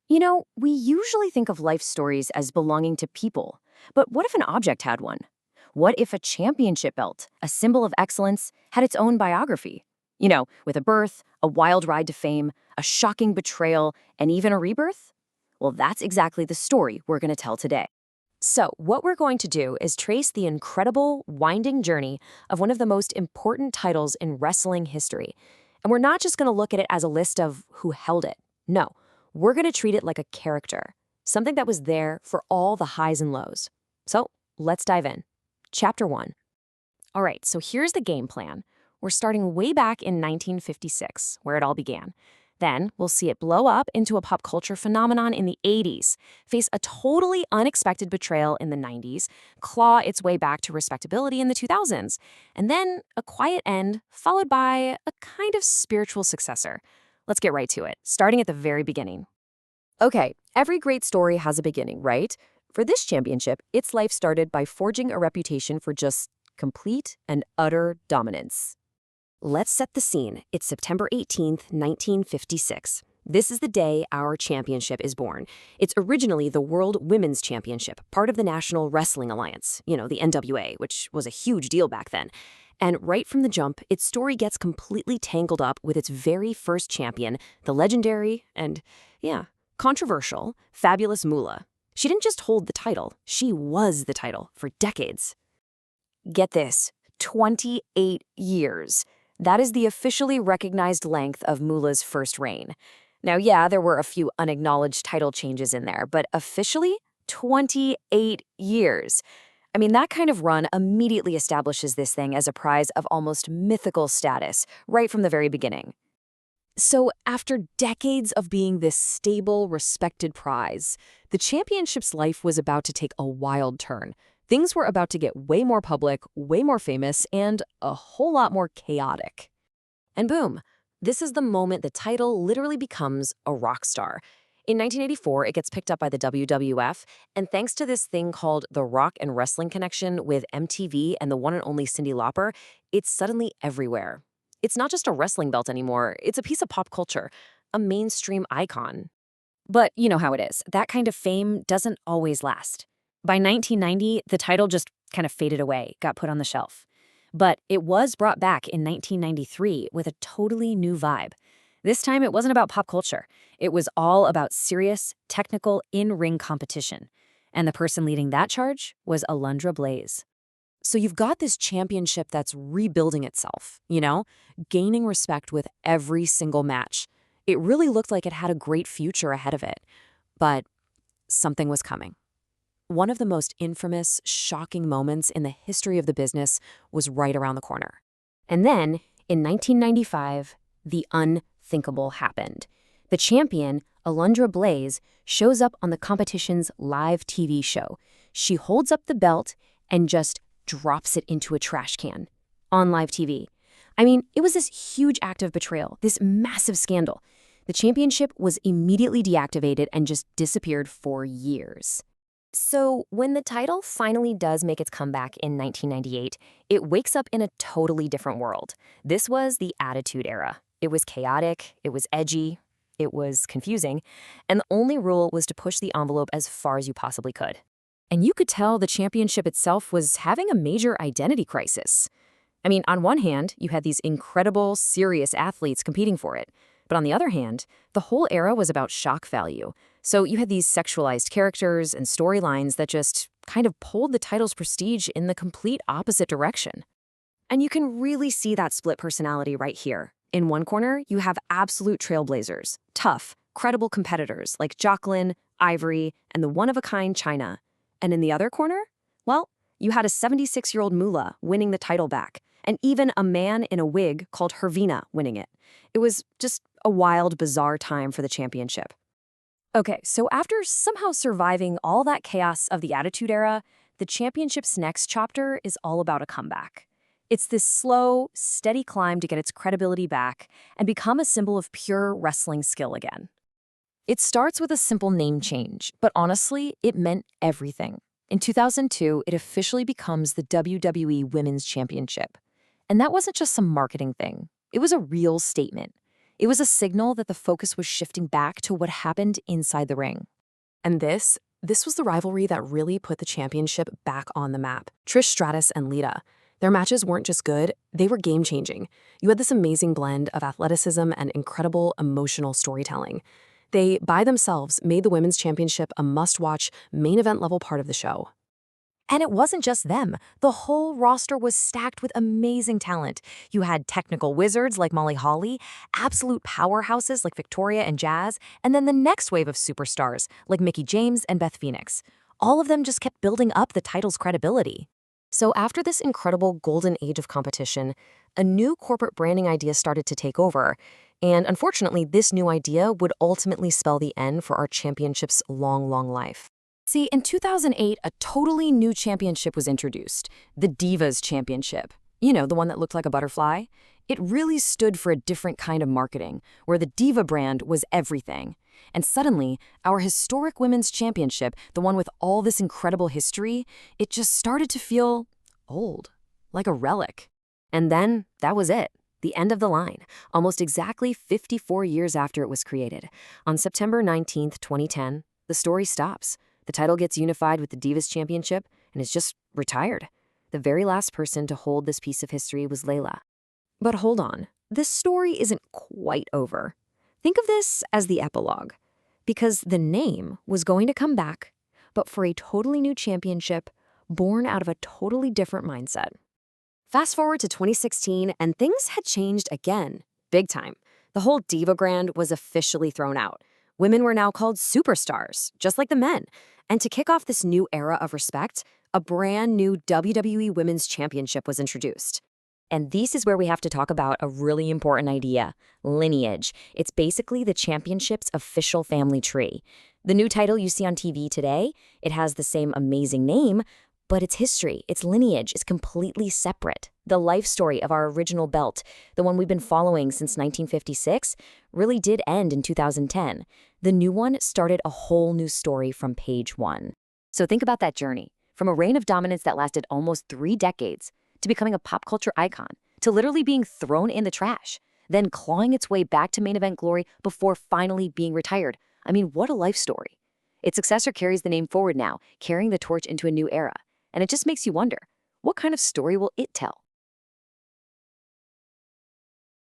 We usually think of life stories as belonging to people, but what if an object had one? What if a championship belt, a symbol of excellence, had its own biography? With a birth, a wild ride to fame, a shocking betrayal, and even a rebirth? Well, that's exactly the story we're going to tell today. So, what we're going to do is trace the incredible, winding journey of one of the most important titles in wrestling history. And we're not just going to look at it as a list of who held it. No, we're going to treat it like a character, something that was there for all the highs and lows. So, let's dive in. Chapter 1. All right, so here's the game plan. We're starting way back in 1956, where it all began. Then we'll see it blow up into a pop culture phenomenon in the 80s, face a totally unexpected betrayal in the 90s, claw its way back to respectability in the 2000s, and then a quiet end followed by a kind of spiritual successor. Let's get right to it, starting at the very beginning. Okay, every great story has a beginning, right? For this championship, its life started by forging a reputation for just complete and utter dominance. Let's set the scene. It's September 18th, 1956. This is the day our championship is born. It's originally the World Women's Championship, part of the National Wrestling Alliance, the NWA, which was a huge deal back then. And right from the jump, its story gets completely tangled up with its very first champion, the legendary and, controversial, Fabulous Moolah. She didn't just hold the title, she was the title for decades. Get this, 28 years. That is the officially recognized length of Moolah's first reign. Now, there were a few unacknowledged title changes in there, but officially, 28 years. I mean, that kind of run immediately establishes this thing as a prize of almost mythical status, right from the very beginning. So, after decades of being this stable, respected prize, the championship's life was about to take a wild turn. Things were about to get way more public, way more famous, and a whole lot more chaotic. And boom, this is the moment the title literally becomes a rock star. In 1984, it gets picked up by the WWF, and thanks to this thing called the Rock and Wrestling Connection with MTV and the one and only Cyndi Lauper, it's suddenly everywhere. It's not just a wrestling belt anymore, it's a piece of pop culture, a mainstream icon. But you know how it is, that kind of fame doesn't always last. By 1990, the title just kind of faded away, got put on the shelf. But it was brought back in 1993 with a totally new vibe. This time, it wasn't about pop culture. It was all about serious, technical, in-ring competition. And the person leading that charge was Alundra Blaze. So you've got this championship that's rebuilding itself, gaining respect with every single match. It really looked like it had a great future ahead of it. But something was coming. One of the most infamous, shocking moments in the history of the business was right around the corner. And then, in 1995, the unthinkable happened. The champion, Alundra Blaze, shows up on the competition's live TV show. She holds up the belt and just drops it into a trash can on live TV. I mean, it was this huge act of betrayal, this massive scandal. The championship was immediately deactivated and just disappeared for years. So, when the title finally does make its comeback in 1998, it wakes up in a totally different world. This was the Attitude Era. It was chaotic, it was edgy, it was confusing, and the only rule was to push the envelope as far as you possibly could. And you could tell the championship itself was having a major identity crisis. I mean, on one hand, you had these incredible, serious athletes competing for it. But on the other hand, the whole era was about shock value. So you had these sexualized characters and storylines that just kind of pulled the title's prestige in the complete opposite direction. And you can really see that split personality right here. In one corner, you have absolute trailblazers, tough, credible competitors like Jocelyn, Ivory, and the one-of-a-kind China. And in the other corner, well, you had a 76-year-old Moolah winning the title back, and even a man in a wig called Hervina winning it. It was just a wild, bizarre time for the championship. Okay, so after somehow surviving all that chaos of the Attitude Era, the championship's next chapter is all about a comeback. It's this slow, steady climb to get its credibility back and become a symbol of pure wrestling skill again. It starts with a simple name change, but honestly, it meant everything. In 2002, it officially becomes the WWE Women's Championship. And that wasn't just some marketing thing. It was a real statement. It was a signal that the focus was shifting back to what happened inside the ring. And this was the rivalry that really put the championship back on the map. Trish Stratus and Lita. Their matches weren't just good, they were game-changing. You had this amazing blend of athleticism and incredible emotional storytelling. They, by themselves, made the Women's Championship a must-watch, main event-level part of the show. And it wasn't just them. The whole roster was stacked with amazing talent. You had technical wizards like Molly Holly, absolute powerhouses like Victoria and Jazz, and then the next wave of superstars like Mickie James and Beth Phoenix. All of them just kept building up the title's credibility. So after this incredible golden age of competition, a new corporate branding idea started to take over. And unfortunately, this new idea would ultimately spell the end for our championship's long, long life. See, in 2008, a totally new championship was introduced, the Divas Championship. You know, the one that looked like a butterfly? It really stood for a different kind of marketing, where the Diva brand was everything. And suddenly, our historic women's championship, the one with all this incredible history, it just started to feel old, like a relic. And then, that was it. The end of the line, almost exactly 54 years after it was created. On September 19th, 2010, the story stops. The title gets unified with the Divas Championship and is just retired. The very last person to hold this piece of history was Layla. But hold on, this story isn't quite over. Think of this as the epilogue, because the name was going to come back, but for a totally new championship born out of a totally different mindset. Fast forward to 2016, and things had changed again, big time. The whole Diva brand was officially thrown out. Women were now called superstars, just like the men. And to kick off this new era of respect, a brand new WWE Women's Championship was introduced. And this is where we have to talk about a really important idea, lineage. It's basically the championship's official family tree. The new title you see on TV today, it has the same amazing name, but its history, its lineage is completely separate. The life story of our original belt, the one we've been following since 1956, really did end in 2010. The new one started a whole new story from page one. So think about that journey, from a reign of dominance that lasted almost 3 decades, to becoming a pop culture icon, to literally being thrown in the trash, then clawing its way back to main event glory before finally being retired. I mean, what a life story. Its successor carries the name forward now, carrying the torch into a new era. And it just makes you wonder, what kind of story will it tell?